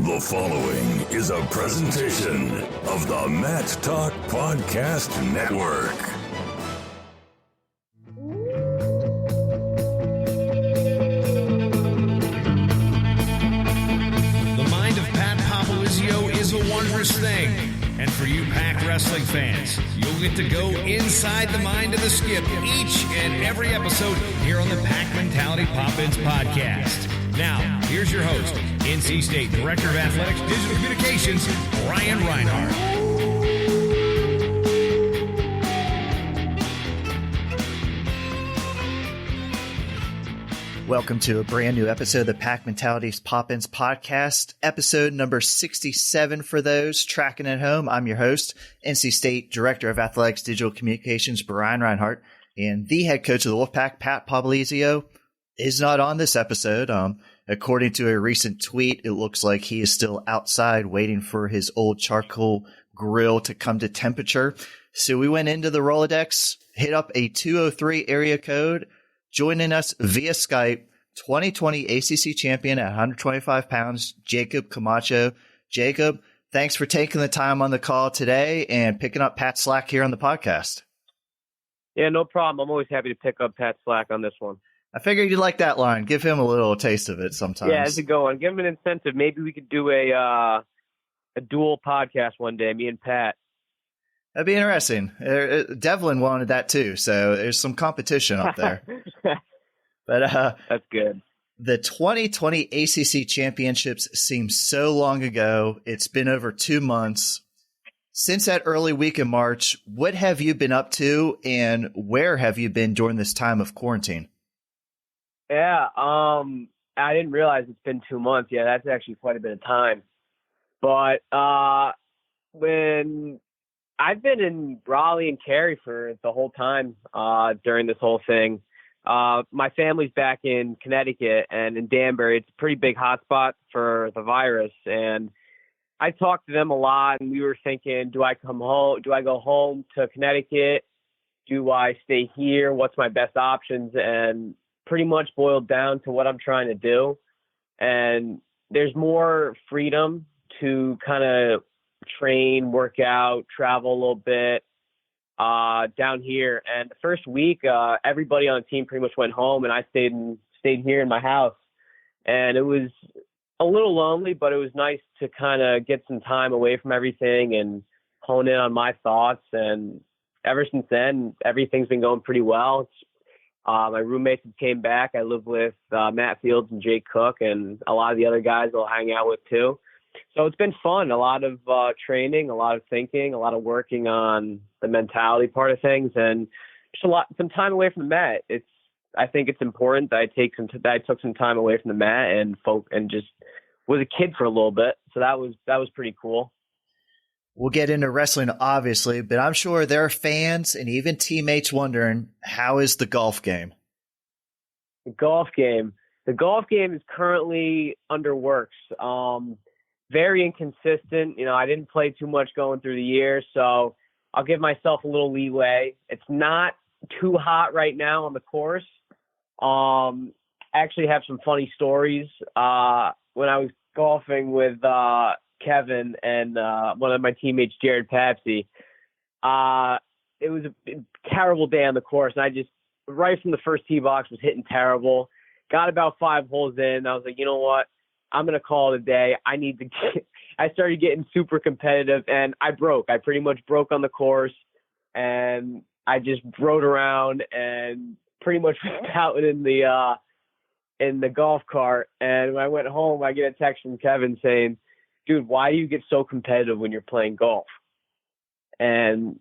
The following is a presentation of the Matt Talk Podcast Network. The mind of Pat Popolizio is a wondrous thing. And for you Pac wrestling fans, you'll get to go inside the mind of the Skip each and every episode here on the Pac Mentality Pop-Ins podcast. Now, here's your host, NC State Director of Athletics Digital Communications, Brian Reinhardt. Welcome to a brand new episode of the Pac Mentality's Pop-Ins podcast, episode number 67 for those tracking at home. I'm your host, NC State Director of Athletics Digital Communications, Brian Reinhardt, and the head coach of the Wolfpack, Pat Popolizio, is not on this episode. According to a recent tweet, it looks like he is still outside waiting for his old charcoal grill to come to temperature. So we went into the Rolodex, hit up a 203 area code. Joining us via Skype, 2020 ACC champion at 125 pounds, Jakob Camacho. Jakob, thanks for taking the time on the call today and picking up Pat's slack here on the podcast. Yeah, no problem. I'm always happy to pick up Pat's slack on this one. I figured you'd like that line. Give him a little taste of it sometimes. Yeah, it's a good one. Give him an incentive. Maybe we could do a dual podcast one day, me and Pat. That'd be interesting. Devlin wanted that too, so there's some competition up there. But that's good. The 2020 ACC Championships seems so long ago. It's been over 2 months. Since that early week in March, what have you been up to, and where have you been during this time of quarantine? Yeah, I didn't realize it's been 2 months. Yeah, that's actually quite a bit of time. But when I've been in Raleigh and Cary for the whole time during this whole thing. My family's back in Connecticut and in Danbury. It's a pretty big hotspot for the virus. And I talked to them a lot, and we were thinking, do I come home? Do I go home to Connecticut? Do I stay here? What's my best options? And pretty much boiled down to what I'm trying to do. And there's more freedom to kind of train, work out, travel a little bit down here. And the first week, everybody on the team pretty much went home, and I stayed here in my house. And it was a little lonely, but it was nice to kind of get some time away from everything and hone in on my thoughts. And ever since then, everything's been going pretty well. My roommates came back. I live with Matt Fields and Jake Cook and a lot of the other guys I'll hang out with too. So it's been fun, a lot of training, a lot of thinking, a lot of working on the mentality part of things, and just some time away from the mat. I think it's important that I took some time away from the mat and just was a kid for a little bit. So that was pretty cool. We'll get into wrestling, obviously, but I'm sure there are fans and even teammates wondering, how is the golf game? The golf game is currently under works. Very inconsistent. I didn't play too much going through the year, so I'll give myself a little leeway. It's not too hot right now on the course. I actually have some funny stories. When I was golfing with Kevin and one of my teammates, Jared Papsy, it was a terrible day on the course, and I just, right from the first tee box, was hitting terrible. Got about 5 holes in. I was like, you know what? I'm going to call it a day. I started getting super competitive, and I pretty much broke on the course, and I just rode around and pretty much was out in the golf cart. And when I went home, I get a text from Kevin saying, dude, why do you get so competitive when you're playing golf? And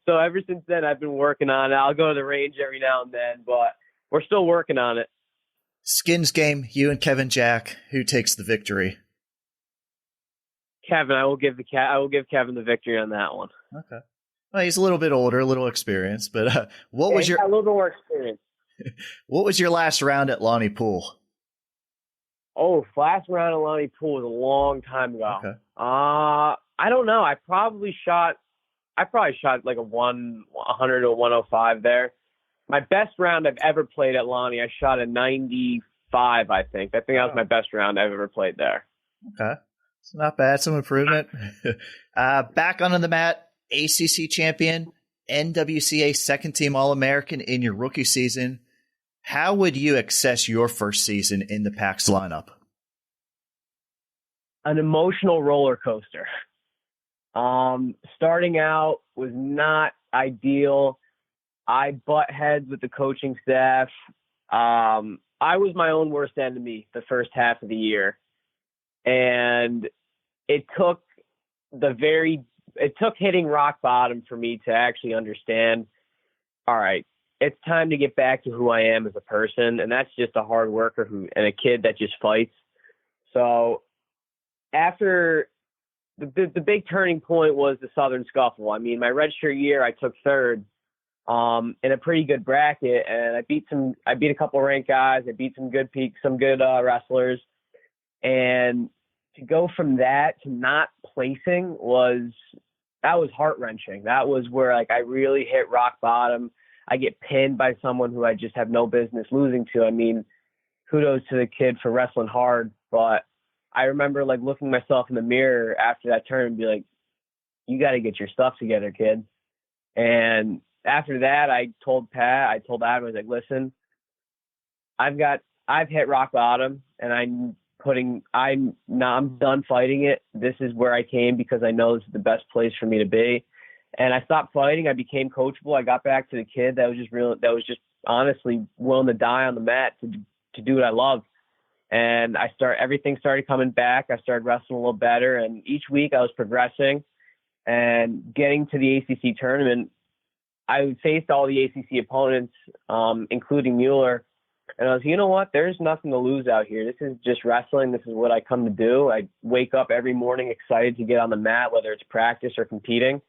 so ever since then, I've been working on it. I'll go to the range every now and then, but we're still working on it. Skins game, you and Kevin Jack, who takes the victory? Kevin. I will give Kevin the victory on that one. Okay. Well, he's a little bit older, a little experienced, but a little bit more experience. What was your last round at Lonnie Pool? Oh, last round at Lonnie Pool was a long time ago. Okay. I don't know. I probably shot like a 100 or 105 there. My best round I've ever played at Lonnie, I shot a 95, I think. I think that was my best round I've ever played there. Okay. It's not bad. Some improvement. Back onto the mat, ACC champion, NWCA second team All-American in your rookie season. How would you assess your first season in the PAC's lineup? An emotional roller coaster. Starting out was not ideal. I butt heads with the coaching staff. I was my own worst enemy the first half of the year. And it took hitting rock bottom for me to actually understand, all right, it's time to get back to who I am as a person. And that's just a hard worker and a kid that just fights. So after the big turning point was the Southern Scuffle. I mean, my redshirt year, I took third in a pretty good bracket, and I beat a couple ranked guys. I beat some good wrestlers, and to go from that to not placing was heart wrenching. That was where I really hit rock bottom. I get pinned by someone who I just have no business losing to. I mean, kudos to the kid for wrestling hard, but I remember looking myself in the mirror after that turn and be like, you got to get your stuff together, kid. And after that, I told Pat, I told Adam, I was like, listen, I've hit rock bottom, and I'm done fighting it. This is where I came because I know this is the best place for me to be. And I stopped fighting. I became coachable. I got back to the kid that was just honestly willing to die on the mat to do what I love. And everything started coming back. I started wrestling a little better, and each week I was progressing and getting to the ACC tournament. I faced all the ACC opponents, including Mueller. And I was, you know what? There's nothing to lose out here. This is just wrestling. This is what I come to do. I wake up every morning excited to get on the mat, whether it's practice or competing.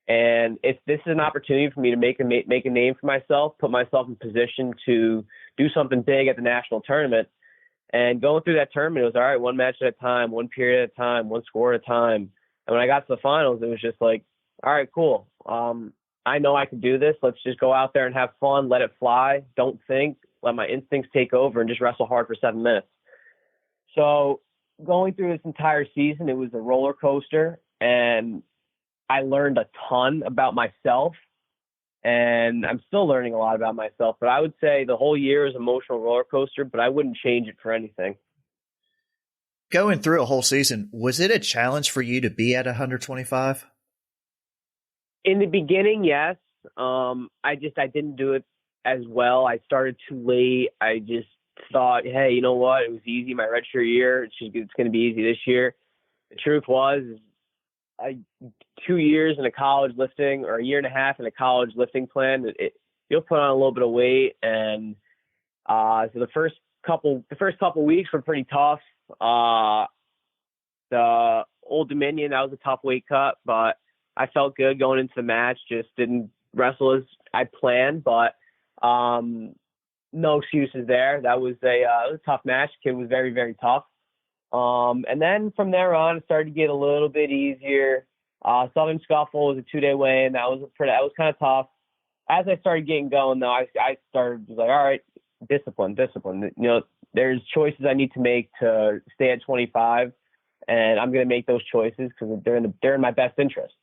And this is an opportunity for me to make a name for myself, put myself in position to do something big at the national tournament. And going through that tournament, it was all right, one match at a time, one period at a time, one score at a time. And when I got to the finals, it was just like, all right, cool. I know I can do this. Let's just go out there and have fun. Let it fly. Don't think. Let my instincts take over and just wrestle hard for 7 minutes. So going through this entire season, it was a roller coaster, and I learned a ton about myself, and I'm still learning a lot about myself. But I would say the whole year is an emotional roller coaster, but I wouldn't change it for anything. Going through a whole season, was it a challenge for you to be at 125? In the beginning, yes. I didn't do it as well. I started too late. I just thought, hey, you know what? It was easy my redshirt year. It's going to be easy this year. The truth was, 2 years in a college lifting, or a year and a half in a college lifting plan, you'll put on a little bit of weight. And so the first couple weeks were pretty tough. The Old Dominion, that was a tough weight cut, but I felt good going into the match. Just didn't wrestle as I planned, but no excuses there. That was it was a tough match. The kid was very, very tough. And then from there on, it started to get a little bit easier. Southern Scuffle was a 2-day weigh-in. That was kind of tough. As I started getting going, though, I started like, all right, discipline. You know, there's choices I need to make to stay at 25, and I'm going to make those choices because they're in my best interest.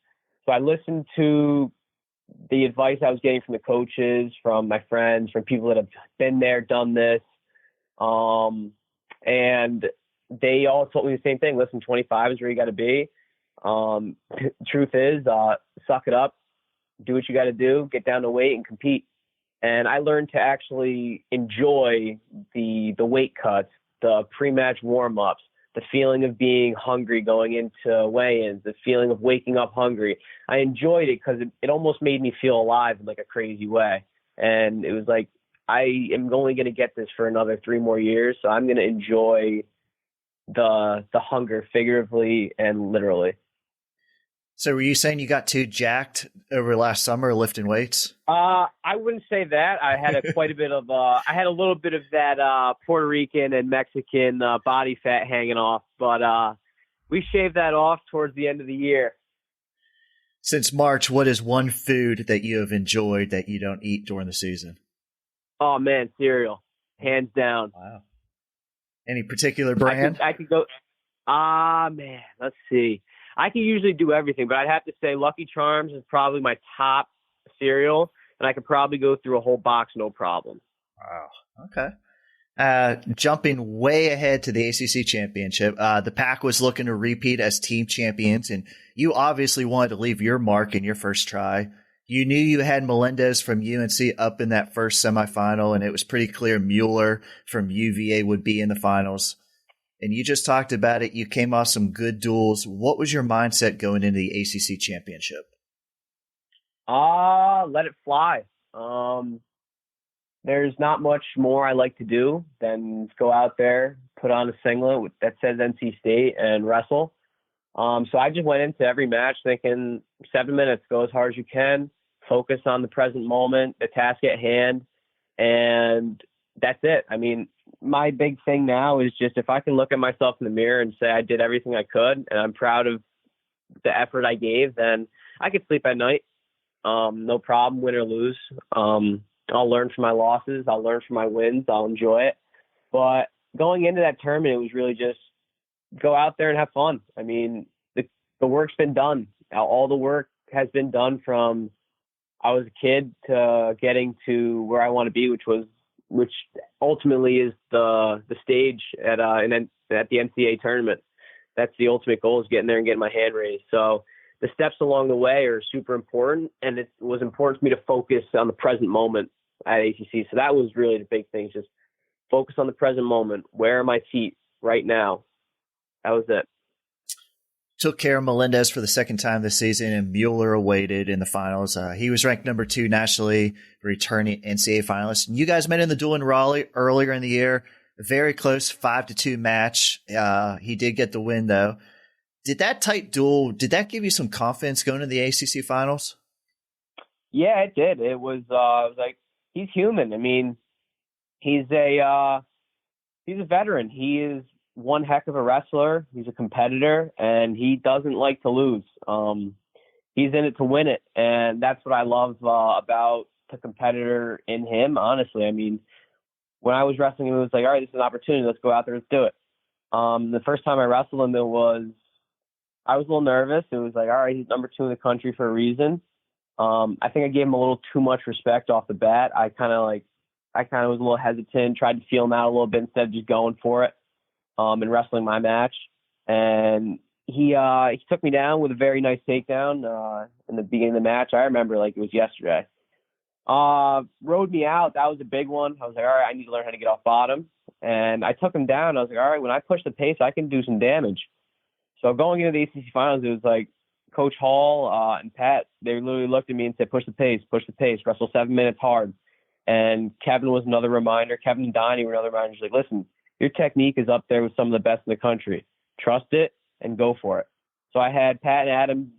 So I listened to the advice I was getting from the coaches, from my friends, from people that have been there, done this. And they all told me the same thing. Listen, 25 is where you got to be. Truth is, suck it up, do what you got to do, get down to weight and compete. And I learned to actually enjoy the weight cuts, the pre-match warm-ups, the feeling of being hungry going into weigh-ins, the feeling of waking up hungry. I enjoyed it because it almost made me feel alive in like a crazy way. And it was like, I am only going to get this for another 3 more years. So I'm going to enjoy the hunger figuratively and literally. So were you saying you got too jacked over last summer lifting weights? I wouldn't say that. I had I had a little bit of that Puerto Rican and Mexican body fat hanging off, but we shaved that off towards the end of the year. Since March, what is one food that you have enjoyed that you don't eat during the season? Oh man, cereal, hands down. Wow. Any particular brand? I could go. Man, let's see. I can usually do everything, but I'd have to say Lucky Charms is probably my top cereal, and I could probably go through a whole box no problem. Wow. Okay. Jumping way ahead to the ACC Championship, the Pack was looking to repeat as team champions, and you obviously wanted to leave your mark in your first try. You knew you had Melendez from UNC up in that first semifinal, and it was pretty clear Mueller from UVA would be in the finals. And you just talked about it. You came off some good duels. What was your mindset going into the ACC Championship? Let it fly. There's not much more I like to do than go out there, put on a singlet that says NC State and wrestle. So I just went into every match thinking 7 minutes, go as hard as you can, focus on the present moment, the task at hand, and that's it. I mean, my big thing now is just if I can look at myself in the mirror and say I did everything I could and I'm proud of the effort I gave, then I could sleep at night. No problem, win or lose. I'll learn from my losses. I'll learn from my wins. I'll enjoy it. But going into that tournament, it was really just go out there and have fun. I mean, the work's been done. All the work has been done from I was a kid to getting to where I want to be, which ultimately is the stage at the NCAA tournament. That's the ultimate goal, is getting there and getting my hand raised. So the steps along the way are super important, and it was important for me to focus on the present moment at ACC. So that was really the big thing, just focus on the present moment. Where are my feet right now? That was it. Took care of Melendez for the second time this season, and Mueller awaited in the finals. He was ranked number 2 nationally, returning NCAA finalist. You guys met in the duel in Raleigh earlier in the year. A very close 5-2 match. He did get the win, though. Did that tight duel, did that give you some confidence going to the ACC finals? Yeah, it did. It was like, he's human. I mean, he's a veteran. He is one heck of a wrestler. He's a competitor, and he doesn't like to lose. He's in it to win it, and that's what I love about the competitor in him, honestly. I mean, when I was wrestling him, it was like, all right, this is an opportunity. Let's go out there. Let's do it. The first time I wrestled him, I was a little nervous. It was like, all right, he's number 2 in the country for a reason. I think I gave him a little too much respect off the bat. I kind of was a little hesitant, tried to feel him out a little bit instead of just going for it. And wrestling my match, and he took me down with a very nice takedown in the beginning of the match. I remember like it was yesterday. Rode me out. That was a big one. I was like, all right, I need to learn how to get off bottom, and I took him down. I was like, all right, when I push the pace, I can do some damage. So going into the ACC finals, it was like Coach Hall and Pat. They literally looked at me and said, push the pace, wrestle 7 minutes hard. And Kevin was another reminder. Kevin and Donnie were another reminder. He's like, listen, your technique is up there with some of the best in the country. Trust it and go for it. So I had Pat and Adam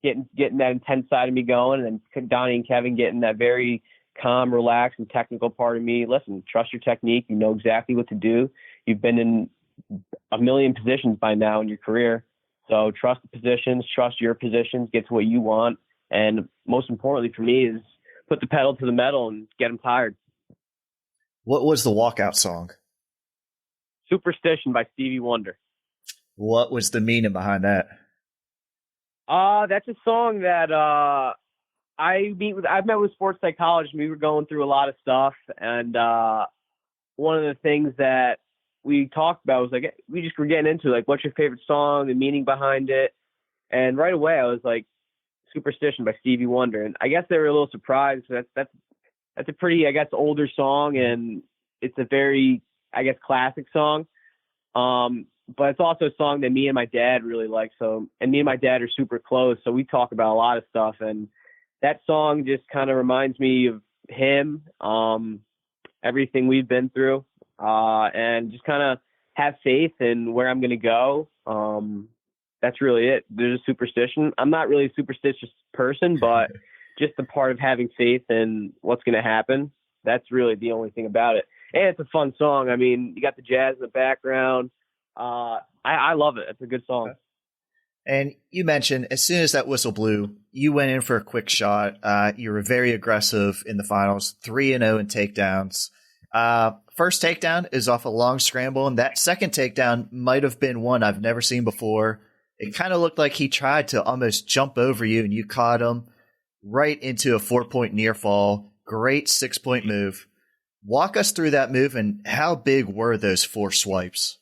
getting that intense side of me going, and then Donnie and Kevin getting that very calm, relaxed, and technical part of me. Listen, trust your technique. You know exactly what to do. You've been in a million positions by now in your career. So trust the positions, trust your positions, get to what you want. And most importantly for me is put the pedal to the metal and get them tired. What was the walkout song? Superstition by Stevie Wonder. What was the meaning behind that? That's a song that I've met with sports psychologists. We were going through a lot of stuff, and one of the things that we talked about was like we just were getting into like what's your favorite song, the meaning behind it, and right away I was like Superstition by Stevie Wonder, and I guess they were a little surprised. That's a pretty older song, and it's a very classic song. But it's also a song that me and my dad really like. So, and me and my dad are super close. So we talk about a lot of stuff, and that song just kind of reminds me of him, everything we've been through, and just kind of have faith in where I'm going to go. That's really it. There's a superstition. I'm not really a superstitious person, but just the part of having faith in what's going to happen. That's really the only thing about it. And it's a fun song. I mean, you got the jazz in the background. I love it. It's a good song. And you mentioned as soon as that whistle blew, you went in for a quick shot. You were very aggressive in the finals, 3-0 in takedowns. First takedown is off a long scramble, and that second takedown might have been one I've never seen before. It kind of looked like he tried to almost jump over you, and you caught him right into a 4-point near fall. Great 6-point move. Walk us through that move, and how big were those 4 swipes?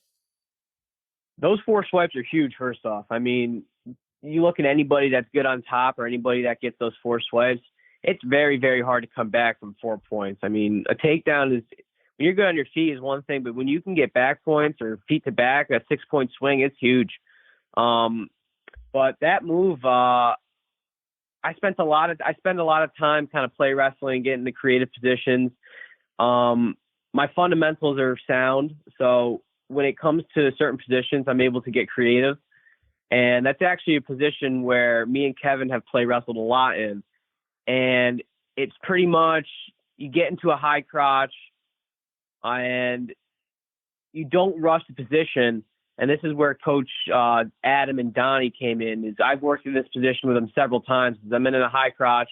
Those 4 swipes are huge, first off. I mean, you look at anybody that's good on top or anybody that gets those 4 swipes, it's very, very hard to come back from 4 points. I mean, a takedown is, when you're good on your feet is one thing, but when you can get back points or feet to back, a 6-point swing, it's huge. But that move, I spend a lot of time kind of play wrestling, getting the creative positions. My fundamentals are sound, so when it comes to certain positions, I'm able to get creative. And that's actually a position where me and Kevin have play wrestled a lot in. And it's pretty much, you get into a high crotch and you don't rush the position. And this is where Coach Adam and Donnie came in. Is I've worked in this position with them several times. I'm in a high crotch.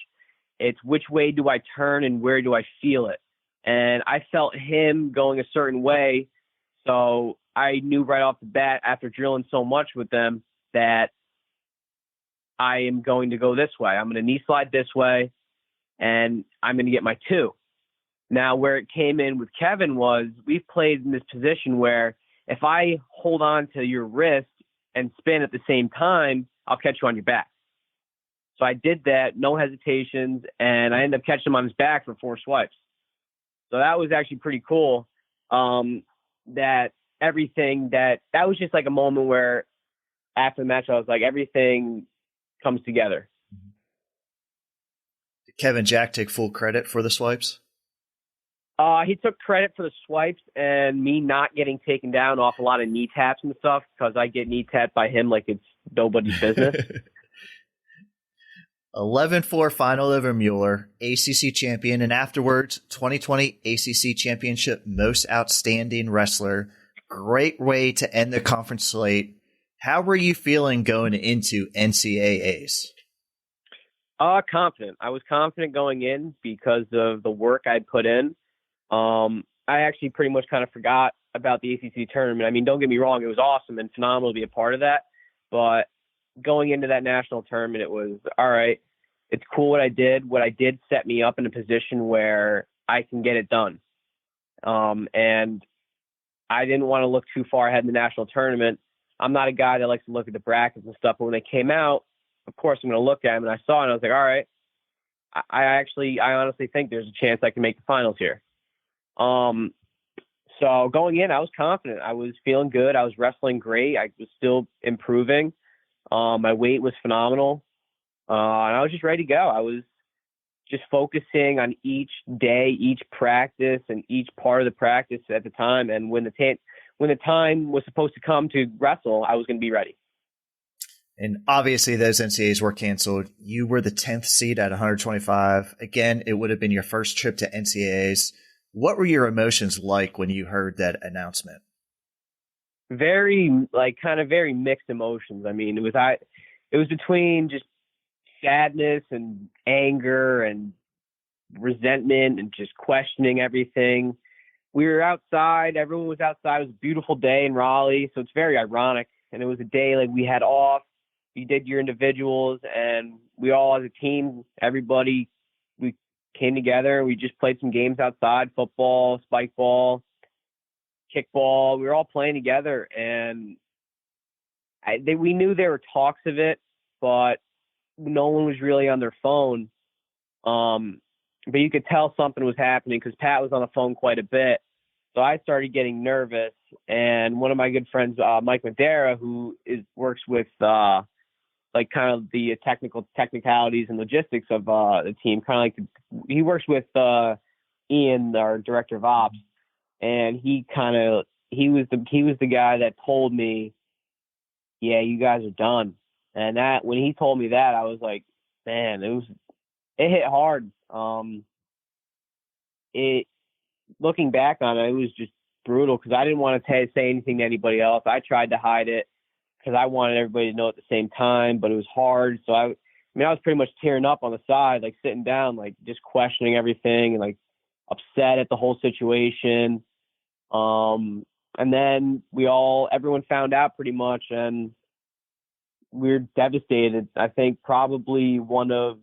It's which way do I turn and where do I feel it? And I felt him going a certain way. So I knew right off the bat, after drilling so much with them, that I am going to go this way. I'm going to knee slide this way, and I'm going to get my 2. Now, where it came in with Kevin was, we've played in this position where if I hold on to your wrist and spin at the same time, I'll catch you on your back. So I did that, no hesitations, and I ended up catching him on his back for 4 swipes. So that was actually pretty cool. That was just like a moment where after the match, I was like, everything comes together. Did Kevin Jack take full credit for the swipes? He took credit for the swipes and me not getting taken down off a lot of knee taps and stuff, because I get knee tapped by him like it's nobody's business. 11-4 final over Mueller, ACC champion, and afterwards, 2020 ACC Championship most outstanding wrestler. Great way to end the conference slate. How were you feeling going into NCAAs? Confident. I was confident going in because of the work I'd put in. I actually pretty much kind of forgot about the ACC tournament. I mean, don't get me wrong, it was awesome and phenomenal to be a part of that. But going into that national tournament, it was, all right, it's cool what I did. What I did set me up in a position where I can get it done. And I didn't want to look too far ahead in the national tournament. I'm not a guy that likes to look at the brackets and stuff, but when they came out, of course, I'm going to look at them. And I saw it, and I was like, all right, I honestly think there's a chance I can make the finals here. So going in, I was confident. I was feeling good. I was wrestling great. I was still improving. My weight was phenomenal. And I was just ready to go. I was just focusing on each day, each practice, and each part of the practice at the time. And when the time was supposed to come to wrestle, I was going to be ready. And obviously those NCAAs were canceled. You were the 10th seed at 125. Again, it would have been your first trip to NCAAs. What were your emotions like when you heard that announcement? Very mixed emotions. I mean, it was between just sadness and anger and resentment and just questioning everything. We were outside. Everyone was outside. It was a beautiful day in Raleigh. So it's very ironic. And it was a day like we had off. You did your individuals, and we all as a team, everybody, we came together. We just played some games outside, football, spike ball, kickball. We were all playing together, and we knew there were talks of it, but no one was really on their phone. But you could tell something was happening because Pat was on the phone quite a bit. So I started getting nervous, and one of my good friends, Mike Madera, who works with kind of the technicalities and logistics of the team, he works with Ian, our director of ops, and he was the guy that told me, yeah, you guys are done. And that when he told me that, I was like, man, it hit hard. Looking back on it, it was just brutal because I didn't want to say anything to anybody else. I tried to hide it because I wanted everybody to know at the same time, but it was hard. So I was pretty much tearing up on the side, like sitting down, like just questioning everything and like upset at the whole situation. And then everyone found out pretty much, and we were devastated. I think probably one of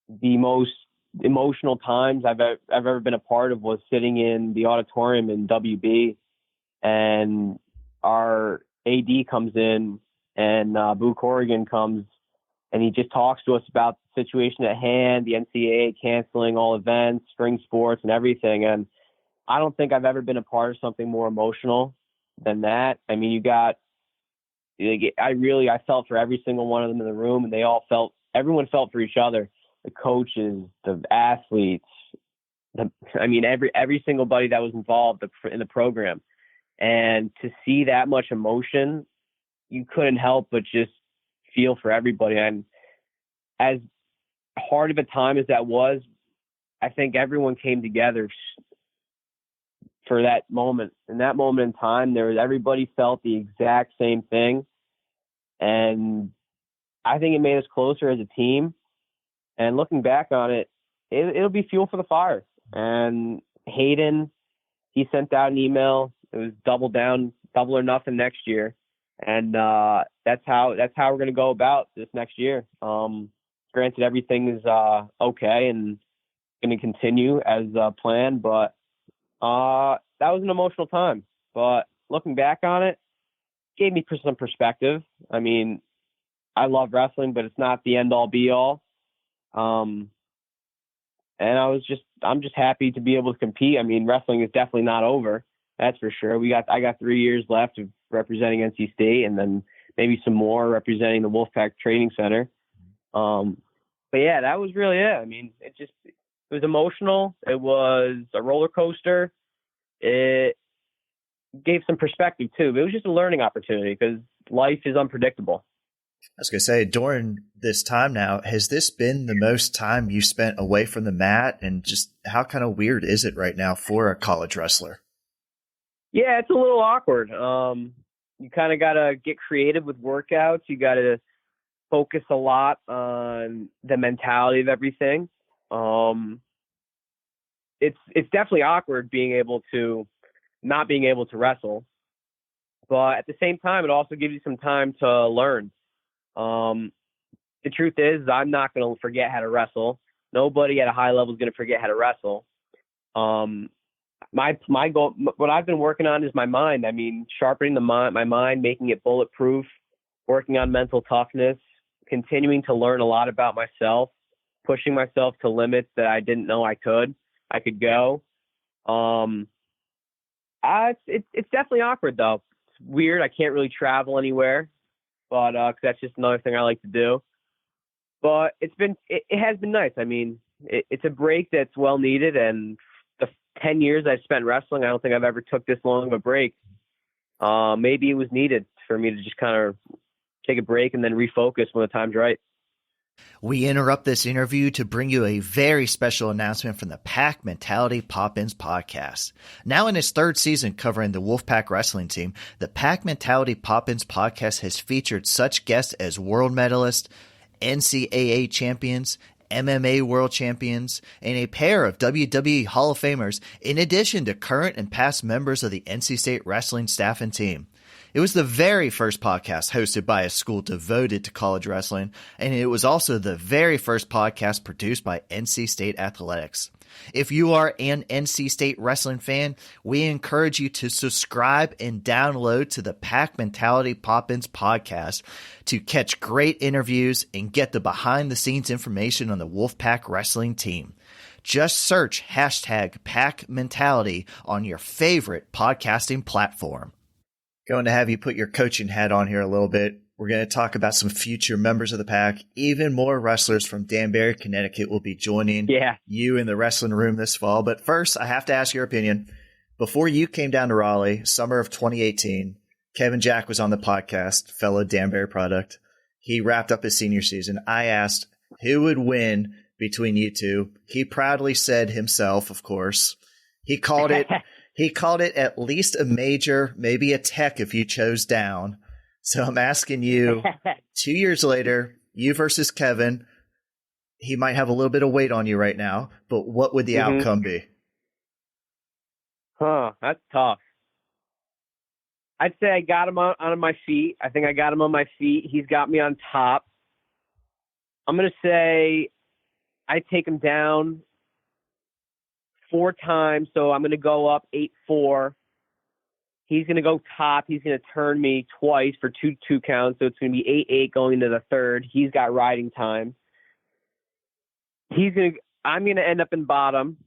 the most emotional times I've ever been a part of was sitting in the auditorium in WB, and our AD comes in, and Boo Corrigan comes, and he just talks to us about the situation at hand, the NCAA canceling all events, spring sports, and everything. And I don't think I've ever been a part of something more emotional than that. I mean, I felt for every single one of them in the room, and everyone felt for each other. The coaches, the athletes, every single buddy that was involved in the program. And to see that much emotion, you couldn't help but just feel for everybody. And as hard of a time as that was, I think everyone came together for that moment. In that moment in time, everybody felt the exact same thing. And I think it made us closer as a team. And looking back on it, it'll be fuel for the fire. And Hayden, he sent out an email. It was double or nothing next year. And that's how we're going to go about this next year. Granted, everything is okay and going to continue as planned, but that was an emotional time. But looking back on it, gave me some perspective. I mean, I love wrestling, but it's not the end all be all. And I'm just happy to be able to compete. I mean, wrestling is definitely not over. That's for sure. I got 3 years left of representing NC State, and then maybe some more representing the Wolfpack Training Center. But yeah, that was really it. I mean, it was emotional. It was a roller coaster. It gave some perspective too, but it was just a learning opportunity because life is unpredictable. I was going to say, during this time now, has this been the most time you spent away from the mat? And just how kind of weird is it right now for a college wrestler? Yeah, it's a little awkward. You kind of got to get creative with workouts. You got to focus a lot on the mentality of everything. It's definitely awkward not being able to wrestle, but at the same time, it also gives you some time to learn. The truth is, I'm not going to forget how to wrestle. Nobody at a high level is going to forget how to wrestle. My goal, what I've been working on is my mind. I mean, sharpening my mind, making it bulletproof, working on mental toughness, continuing to learn a lot about myself, pushing myself to limits that I didn't know I could go. It's definitely awkward though. It's weird. I can't really travel anywhere, but 'cause that's just another thing I like to do. But it has been nice. I mean, it's a break that's well needed, and the 10 years I've spent wrestling, I don't think I've ever took this long of a break. Maybe it was needed for me to just kind of take a break and then refocus when the time's right. We interrupt this interview to bring you a very special announcement from the Pack Mentality Pop-Ins podcast. Now in its third season covering the Wolfpack wrestling team, the Pack Mentality Pop-Ins podcast has featured such guests as world medalists, NCAA champions, MMA world champions, and a pair of WWE Hall of Famers, in addition to current and past members of the NC State wrestling staff and team. It was the very first podcast hosted by a school devoted to college wrestling, and it was also the very first podcast produced by NC State Athletics. If you are an NC State wrestling fan, we encourage you to subscribe and download to the Pack Mentality Pop-Ins podcast to catch great interviews and get the behind-the-scenes information on the Wolfpack wrestling team. Just search hashtag Pack Mentality on your favorite podcasting platform. Going to have you put your coaching hat on here a little bit. We're going to talk about some future members of the Pack. Even more wrestlers from Danbury, Connecticut will be joining you in the wrestling room this fall. But first, I have to ask your opinion. Before you came down to Raleigh, summer of 2018, Kevin Jack was on the podcast, fellow Danbury product. He wrapped up his senior season. I asked who would win between you two. He proudly said himself, of course. He called it He called it at least a major, maybe a tech if you chose down. So I'm asking you, 2 years later, you versus Kevin, he might have a little bit of weight on you right now, but what would the outcome be? That's tough. I'd say I got him on my feet. I think I got him on my feet. He's got me on top. I'm going to say I take him down 4 times, so I'm going to go up 8-4. He's going to go top. He's going to turn me twice for 2 counts, so it's going to be 8-8 going into the third. He's got riding time. I'm going to end up in bottom.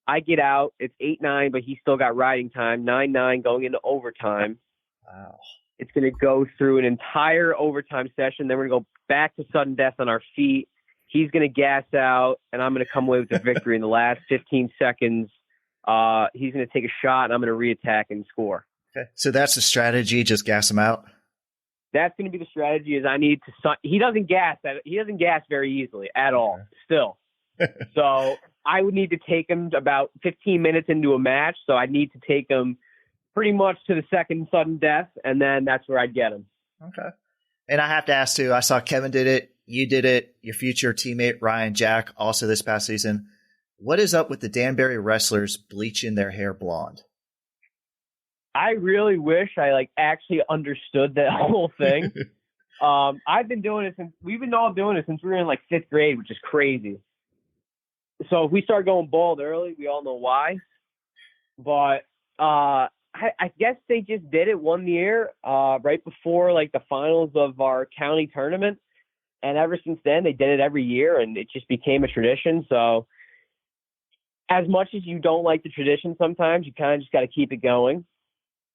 I get out. It's 8-9, but he's still got riding time. 9-9 going into overtime. Wow. It's going to go through an entire overtime session. Then we're going to go back to sudden death on our feet. He's going to gas out, and I'm going to come away with the victory in the last 15 seconds. He's going to take a shot, and I'm going to reattack and score. Okay. So that's the strategy, just gas him out? That's going to be the strategy. Is I need to – he doesn't gas very easily at all still. So I would need to take him about 15 minutes into a match, so I'd need to take him pretty much to the second sudden death, and then that's where I'd get him. Okay. And I have to ask, too, I saw Kevin did it. You did it. Your future teammate, Ryan Jack, also this past season. What is up with the Danbury wrestlers bleaching their hair blonde? I really wish I actually understood that whole thing. I've been doing it we've been all doing it since we were in 5th grade, which is crazy. So if we start going bald early, we all know why. But I guess they just did it one year right before the finals of our county tournament. And ever since then, they did it every year, and it just became a tradition. So as much as you don't like the tradition sometimes, you kind of just got to keep it going.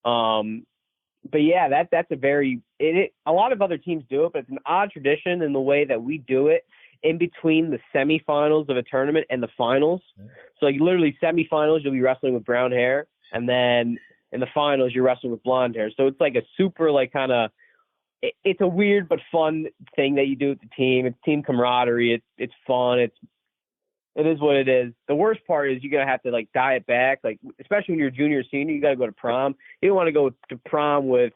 But yeah, that's a lot of other teams do it, but it's an odd tradition in the way that we do it in between the semifinals of a tournament and the finals. So literally semifinals, you'll be wrestling with brown hair, and then in the finals, you're wrestling with blonde hair. So it's a super it's a weird but fun thing that you do with the team. It's team camaraderie. It's fun. It is what it is. The worst part is you're going to have to dye it back. Especially when you're a junior or senior, you got to go to prom. You don't want to go to prom with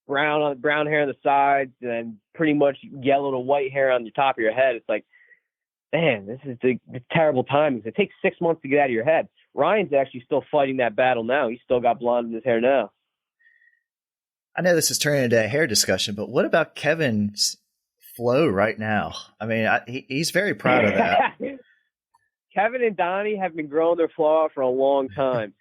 brown hair on the sides and pretty much yellow to white hair on the top of your head. It's man, this is the terrible timing. It takes 6 months to get out of your head. Ryan's actually still fighting that battle now. He's still got blonde in his hair now. I know this is turning into a hair discussion, but what about Kevin's flow right now? I mean, he's very proud of that. Kevin and Donnie have been growing their flow out for a long time.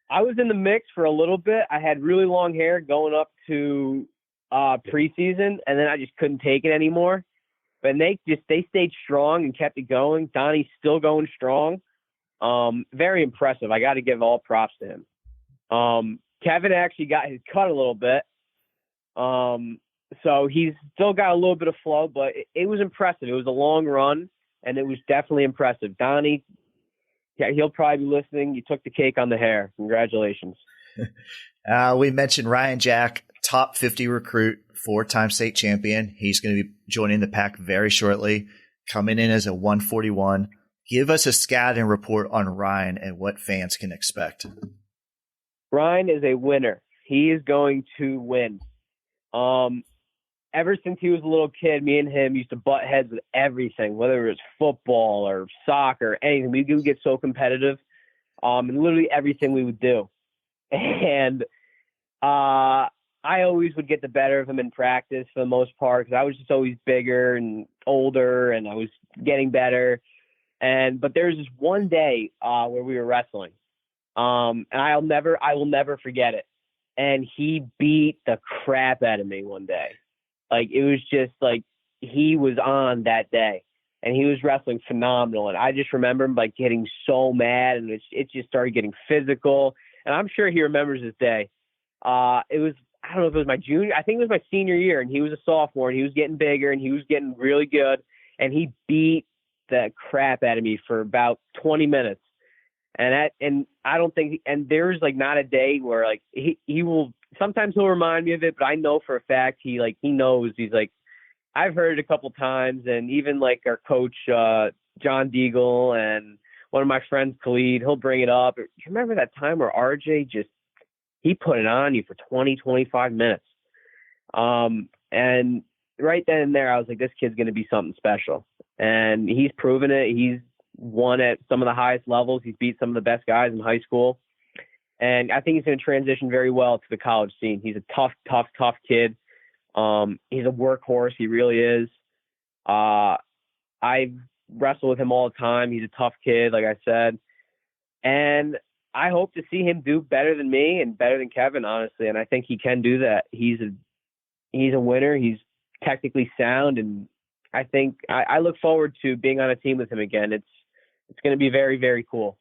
I was in the mix for a little bit. I had really long hair going up to preseason, and then I just couldn't take it anymore. But they stayed strong and kept it going. Donnie's still going strong. Very impressive. I got to give all props to him. Kevin actually got his cut a little bit. So he's still got a little bit of flow, but it was impressive. It was a long run, and it was definitely impressive. Donnie, yeah, he'll probably be listening. You took the cake on the hair. Congratulations. We mentioned Ryan Jack, top 50 recruit, 4-time state champion. He's going to be joining the pack very shortly, coming in as a 141. Give us a scouting report on Ryan and what fans can expect. Ryan is a winner. He is going to win. Ever since he was a little kid, me and him used to butt heads with everything, whether it was football or soccer, anything. We would get so competitive, and literally everything we would do. And I always would get the better of him in practice for the most part because I was just always bigger and older, and I was getting better. But there was this one day where we were wrestling, and I will never forget it. And he beat the crap out of me one day. It was just he was on that day, and he was wrestling phenomenal. And I just remember him getting so mad, and it just started getting physical. And I'm sure he remembers this day. It was, I don't know if it was my junior, I think it was my senior year, and he was a sophomore, and he was getting bigger, and he was getting really good. And he beat the crap out of me for about 20 minutes. And I don't think, and there's not a day where he will, sometimes he'll remind me of it, but I know for a fact he knows. He's I've heard it a couple times, and even our coach John Deagle and one of my friends Khalid, he'll bring it up. You remember that time where RJ he put it on you for 20-25 minutes, and right then and there I was this kid's going to be something special. and he's proven it. He's won at some of the highest levels. He's beat some of the best guys in high school. And I think he's going to transition very well to the college scene. He's a tough kid. He's a workhorse. He really is. I wrestle with him all the time. He's a tough kid, like I said. And I hope to see him do better than me and better than Kevin, honestly. And I think he can do that. He's a winner. He's technically sound. And I think I look forward to being on a team with him again. It's going to be very, very cool.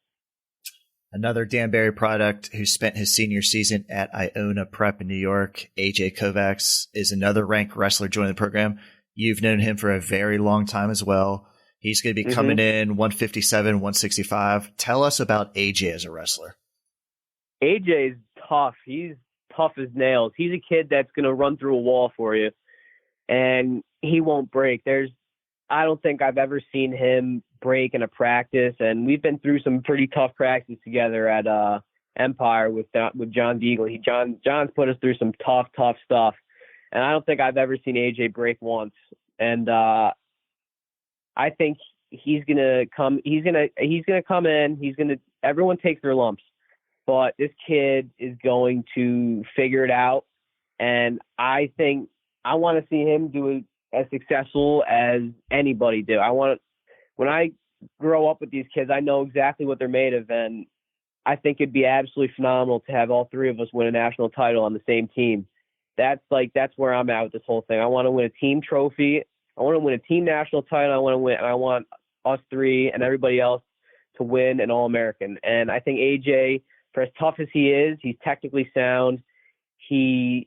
Another Danbury product who spent his senior season at Iona Prep in New York, AJ Kovacs, is another ranked wrestler joining the program. You've known him for a very long time as well. He's going to be coming in 157, 165. Tell us about AJ as a wrestler. AJ is tough. He's tough as nails. He's a kid that's going to run through a wall for you, and he won't break. I don't think I've ever seen him break in a practice, and we've been through some pretty tough practices together at Empire with John Deagle. John's put us through some tough stuff, and I don't think I've ever seen AJ break once. And I think he's gonna come in. Everyone takes their lumps, but this kid is going to figure it out, and I think I want to see him do it as successful as anybody do. When I grow up with these kids, I know exactly what they're made of, and I think it'd be absolutely phenomenal to have all three of us win a national title on the same team. That's where I'm at with this whole thing. I want to win a team trophy. I want to win a team national title. I want us three and everybody else to win an All-American. And I think AJ, for as tough as he is, he's technically sound. He's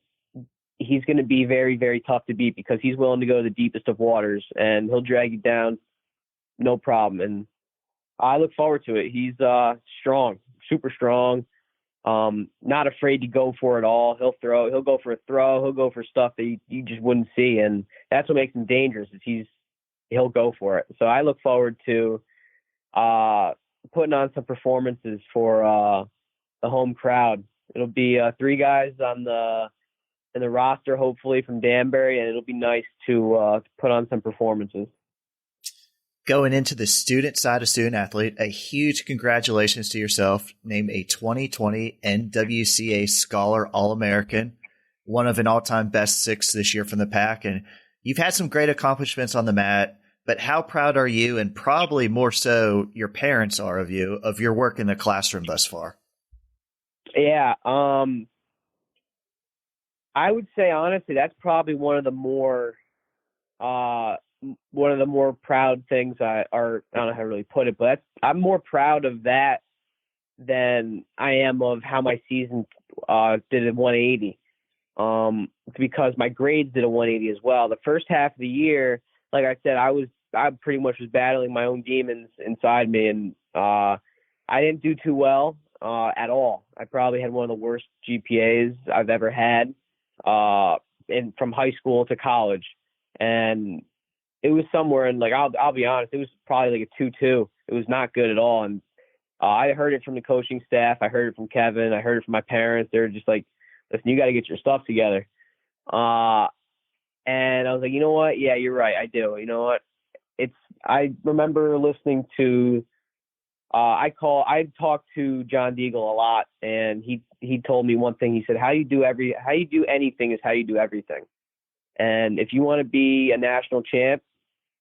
going to be very, very tough to beat because he's willing to go to the deepest of waters, and he'll drag you down, no problem. And I look forward to it. He's strong, super strong, not afraid to go for it all. He'll go for a throw. He'll go for stuff that you just wouldn't see, and that's what makes him dangerous. Is he'll go for it. So I look forward to putting on some performances for the home crowd. It'll be three guys in the roster, hopefully from Danbury, and it'll be nice to put on some performances. Going into the student side of student athlete, a huge congratulations to yourself, named a 2020 NWCA Scholar All-American, one of an all-time best six this year from the pack. And you've had some great accomplishments on the mat, but how proud are you, and probably more so your parents are of you, of your work in the classroom thus far? Yeah. I would say, honestly, that's probably one of the more proud things I don't know how to really put it, but I'm more proud of that than I am of how my season did at 180. It's because my grades did a 180 as well. The first half of the year, like I said, I pretty much was battling my own demons inside me, and I didn't do too well at all. I probably had one of the worst GPAs I've ever had from high school to college, and it was somewhere in, like, I'll be honest, it was probably like a 2.2. It was not good at all. And I heard it from the coaching staff. I heard it from Kevin. I heard it from my parents. They were just like, listen, you got to get your stuff together. And I was like, you know what? Yeah, you're right. I do. You know what? I remember listening to, I talked to John Deagle a lot, and he told me one thing. He said, how you do anything is how you do everything. And if you want to be a national champ,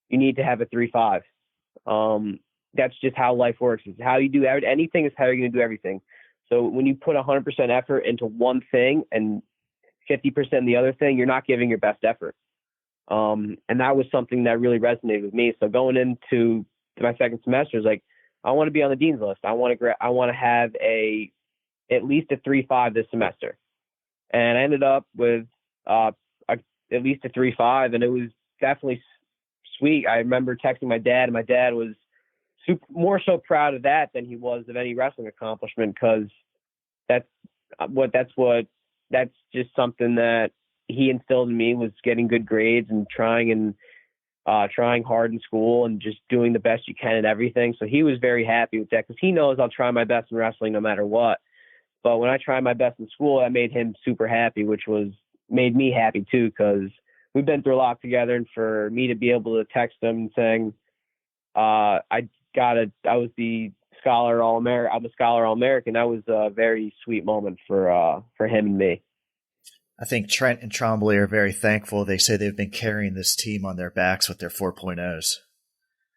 you need to have a 3.5. That's just how life works. It's how you do anything is how you're going to do everything. So when you put 100% effort into one thing and 50% in the other thing, you're not giving your best effort. And that was something that really resonated with me. So going into my second semester, is like, I want to be on the dean's list. I want to have at least a 3.5 this semester. And I ended up with at least a 3.5, and it was definitely sweet. I remember texting my dad, and my dad was more so proud of that than he was of any wrestling accomplishment, because that's just something that he instilled in me, was getting good grades and trying hard in school and just doing the best you can in everything. So he was very happy with that, because he knows I'll try my best in wrestling no matter what. But when I try my best in school, that made him super happy, which made me happy too, because we've been through a lot together. And for me to be able to text him saying, I was the Scholar All-American. I'm a Scholar All-American. That was a very sweet moment for him and me. I think Trent and Trombley are very thankful. They say they've been carrying this team on their backs with their 4.0s.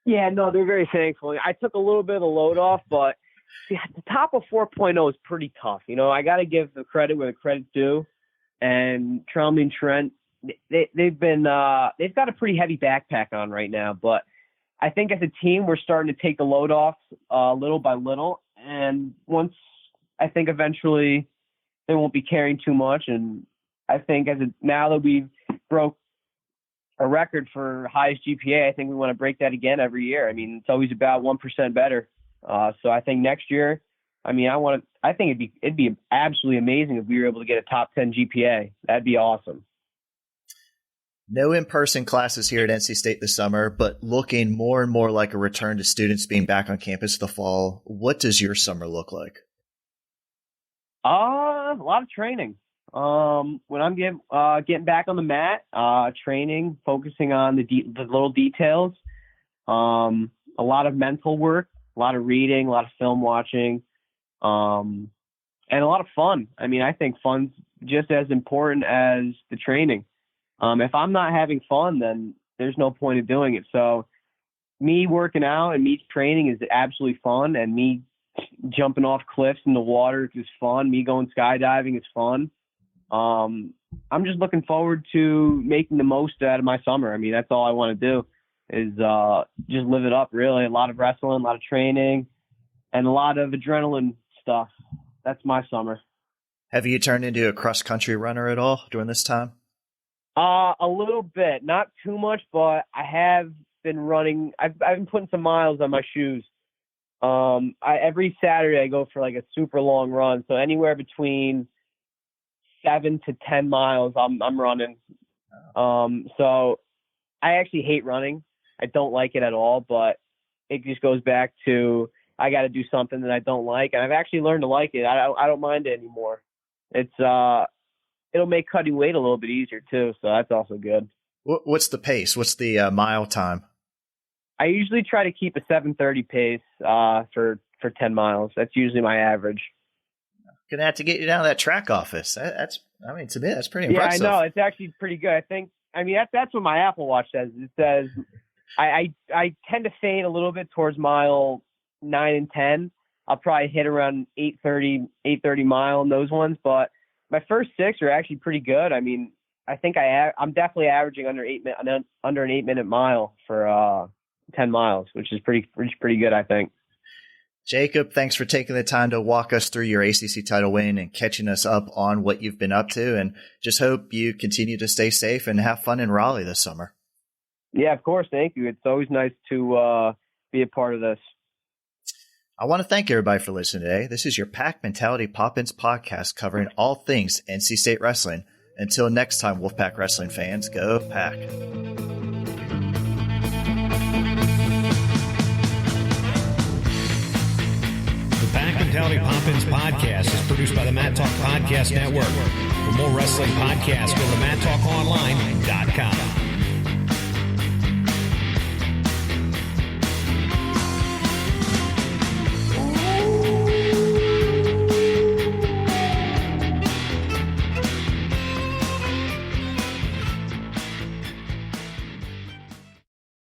Yeah, no, they're very thankful. I took a little bit of the load off, but see, the top of 4.0 is pretty tough. I got to give the credit where the credit's due. And Trombley and Trent, they've got a pretty heavy backpack on right now, but I think as a team, we're starting to take the load off little by little. And once, I think eventually they won't be carrying too much. And I think now that we've broke a record for highest GPA, I think we want to break that again every year. I mean, it's always about 1% better. So I think next year, I think it'd be absolutely amazing if we were able to get a top 10 GPA. That'd be awesome. No in-person classes here at NC State this summer, but looking more and more like a return to students being back on campus the fall. What does your summer look like? A lot of training. When I'm getting back on the mat, training, focusing on the little details, a lot of mental work, a lot of reading, a lot of film watching, and a lot of fun. I mean, I think fun's just as important as the training. If I'm not having fun, then there's no point in doing it. So me working out and me training is absolutely fun, and me jumping off cliffs in the water is fun. Me going skydiving is fun. I'm just looking forward to making the most out of my summer. I mean, that's all I want to do is just live it up, really. A lot of wrestling, a lot of training, and a lot of adrenaline stuff. That's my summer. Have you turned into a cross-country runner at all during this time? A little bit, not too much, but I have been running. I've been putting some miles on my shoes. Every Saturday I go for like a super long run. So anywhere between 7 to 10 miles, I'm running. So I actually hate running. I don't like it at all, but it just goes back to, I got to do something that I don't like. And I've actually learned to like it. I don't mind it anymore. It'll make cutting weight a little bit easier too. So that's also good. What's the pace? What's the mile time? I usually try to keep a 7:30 pace for 10 miles. That's usually my average. Gonna have to get you down to that track office. To me, that's pretty impressive. Yeah, I know. It's actually pretty good. That's what my Apple Watch says. It says I tend to fade a little bit towards mile 9 and 10. I'll probably hit around 8:30 mile in those ones, but my first 6 are actually pretty good. I mean, I think I'm definitely averaging under an 8-minute mile for 10 miles, which is pretty good, I think. Jakob, thanks for taking the time to walk us through your ACC title win and catching us up on what you've been up to, and just hope you continue to stay safe and have fun in Raleigh this summer. Yeah, of course. Thank you. It's always nice to be a part of this. I want to thank everybody for listening today. This is your Pack Mentality Pop-Ins podcast covering all things NC State wrestling. Until next time, Wolfpack wrestling fans, go Pack. Pack Mentality Pop-Ins podcast is produced by the Mat Talk Podcast Network. For more wrestling podcasts, go to MatTalkOnline.com.